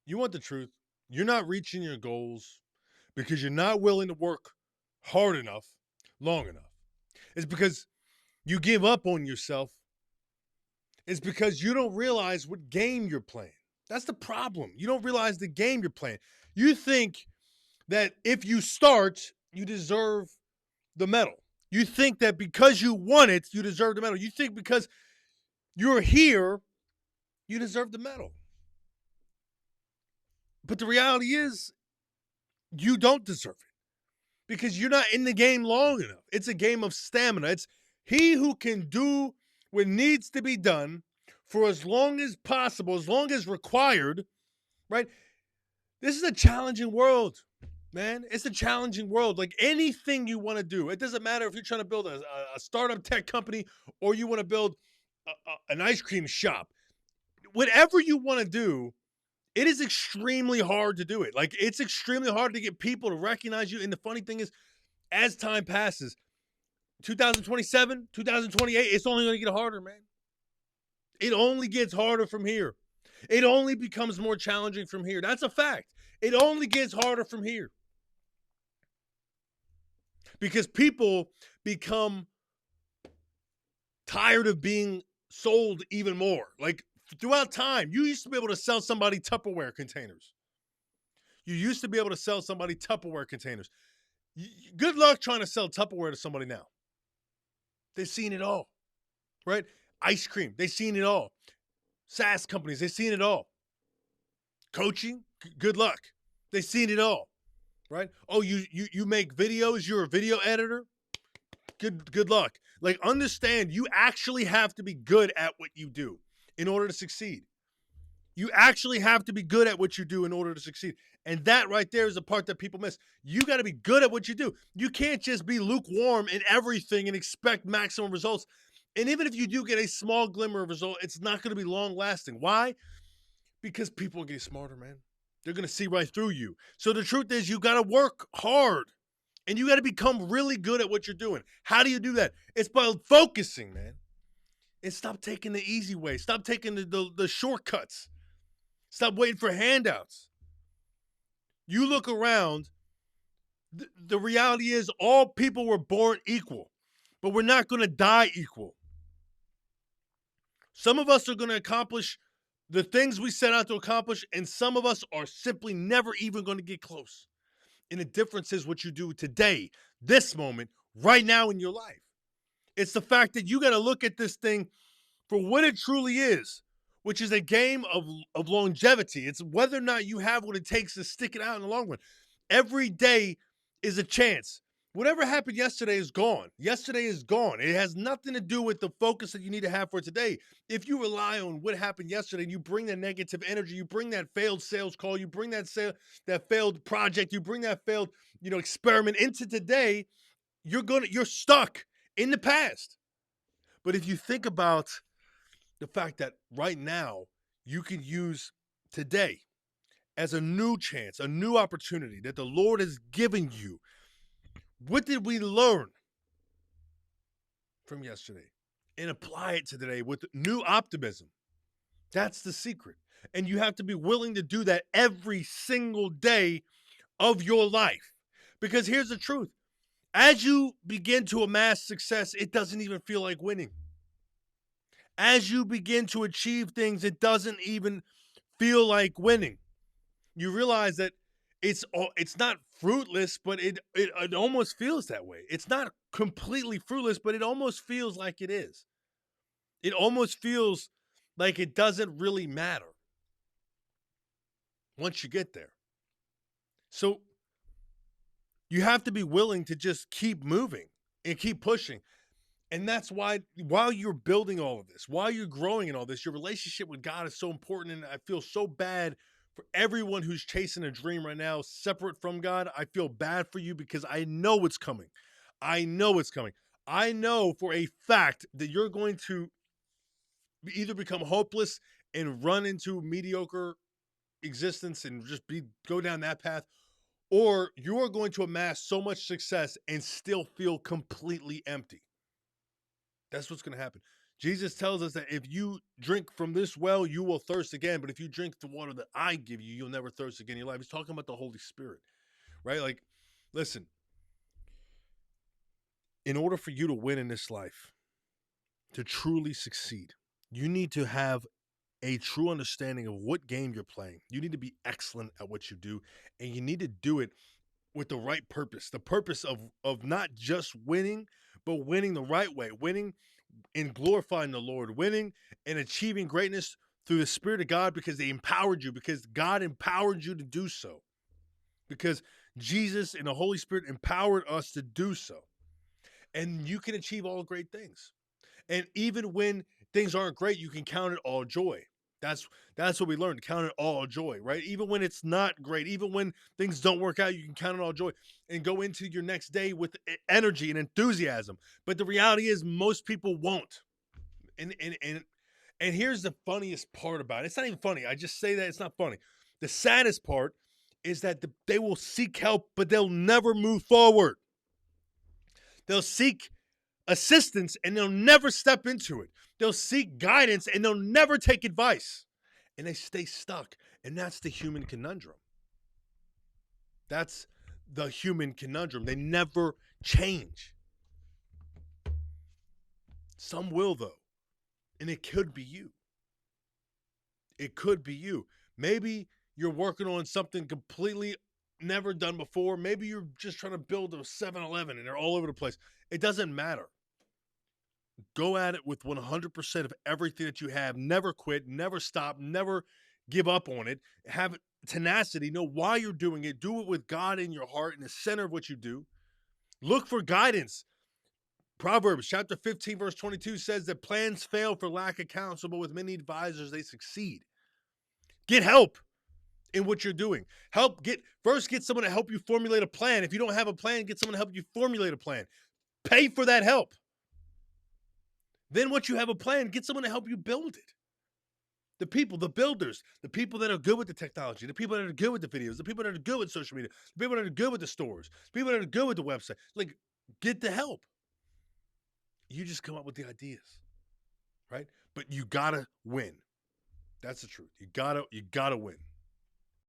You want the truth. You're not reaching your goals because you're not willing to work hard enough, long enough. It's because you give up on yourself. It's because you don't realize what game you're playing. That's the problem. You don't realize the game you're playing. You think that if you start, you deserve the medal. You think that because you won it, you deserve the medal. You think because you're here, you deserve the medal. But the reality is, you don't deserve it because you're not in the game long enough. It's a game of stamina. It's he who can do what needs to be done for as long as possible, as long as required, right? This is a challenging world, man. It's a challenging world. Like anything you want to do, it doesn't matter if you're trying to build a startup tech company or you want to build an ice cream shop. Whatever you want to do, it is extremely hard to do it. Like it's extremely hard to get people to recognize you. And the funny thing is, as time passes, 2027, 2028, it's only going to get harder, man. It only gets harder from here. It only becomes more challenging from here. That's a fact. It only gets harder from here because people become tired of being sold even more. Like throughout time, you used to be able to sell somebody Tupperware containers. You used to be able to sell somebody Tupperware containers. Good luck trying to sell Tupperware to somebody now. They've seen it all, right? Ice cream, they've seen it all. SaaS companies, they've seen it all. Coaching, good luck. They've seen it all, right? Oh, you make videos, you're a video editor. Good luck. Like understand you actually have to be good at what you do in order to succeed. You actually have to be good at what you do in order to succeed. And that right there is the part that people miss. You got to be good at what you do. You can't just be lukewarm in everything and expect maximum results. And even if you do get a small glimmer of result, it's not going to be long lasting. Why? Because people are getting smarter, man. They're going to see right through you. So the truth is, you got to work hard and you got to become really good at what you're doing. How do you do that? It's by focusing, man. And stop taking the easy way. Stop taking the shortcuts. Stop waiting for handouts. You look around, the reality is all people were born equal, but we're not going to die equal. Some of us are going to accomplish the things we set out to accomplish, and some of us are simply never even going to get close. And the difference is what you do today, this moment, right now in your life. It's the fact that you got to look at this thing for what it truly is, which is a game of longevity. It's whether or not you have what it takes to stick it out in the long run. Every day is a chance. Whatever happened yesterday is gone. Yesterday is gone. It has nothing to do with the focus that you need to have for today. If you rely on what happened yesterday and you bring that negative energy, you bring that failed sales call, you bring that failed project, you bring that failed, experiment into today, you're stuck in the past. But if you think about the fact that right now you can use today as a new chance, a new opportunity that the Lord has given you. What did we learn from yesterday? And apply it to today with new optimism. That's the secret. And you have to be willing to do that every single day of your life. Because here's the truth as you begin to amass success, it doesn't even feel like winning. As you begin to achieve things, it doesn't even feel like winning. You realize that it's not fruitless, but it almost feels that way. It's not completely fruitless, but it almost feels like it is. It almost feels like it doesn't really matter once you get there. So you have to be willing to just keep moving and keep pushing. And that's why while you're building all of this, while you're growing in all this, your relationship with God is so important. And I feel so bad for everyone who's chasing a dream right now, separate from God. I feel bad for you because I know it's coming. I know it's coming. I know for a fact that you're going to either become hopeless and run into mediocre existence and just go down that path, or you are going to amass so much success and still feel completely empty. That's what's going to happen. Jesus tells us that if you drink from this well, you will thirst again. But if you drink the water that I give you, you'll never thirst again in your life. He's talking about the Holy Spirit, right? Like, listen, in order for you to win in this life, to truly succeed, you need to have a true understanding of what game you're playing. You need to be excellent at what you do, and you need to do it with the right purpose. The purpose of not just winning, but winning the right way, winning in glorifying the Lord, winning and achieving greatness through the Spirit of God because they empowered you, because God empowered you to do so, because Jesus and the Holy Spirit empowered us to do so. And you can achieve all great things. And even when things aren't great, you can count it all joy. That's what we learned. Count it all joy, right? Even when it's not great, even when things don't work out, you can count it all joy and go into your next day with energy and enthusiasm. But the reality is, most people won't. And here's the funniest part about it. It's not even funny. I just say that it's not funny. The saddest part is that they will seek help, but they'll never move forward. They'll seek assistance and they'll never step into it. They'll seek guidance and they'll never take advice. And they stay stuck. And that's the human conundrum. That's the human conundrum. They never change. Some will, though. And it could be you. It could be you. Maybe you're working on something completely never done before. Maybe you're just trying to build a 7-Eleven and they're all over the place. It doesn't matter. Go at it with 100% of everything that you have. Never quit, never stop, never give up on it. Have tenacity. Know why you're doing it. Do it with God in your heart, in the center of what you do. Look for guidance. Proverbs chapter 15, verse 22 says that plans fail for lack of counsel, but with many advisors, they succeed. Get help in what you're doing. First get someone to help you formulate a plan. If you don't have a plan, get someone to help you formulate a plan. Pay for that help. Then once you have a plan, get someone to help you build it. The people, the builders, the people that are good with the technology, the people that are good with the videos, the people that are good with social media, the people that are good with the stores, the people that are good with the website. Like, get the help. You just come up with the ideas, right? But you gotta win. That's the truth. You gotta win.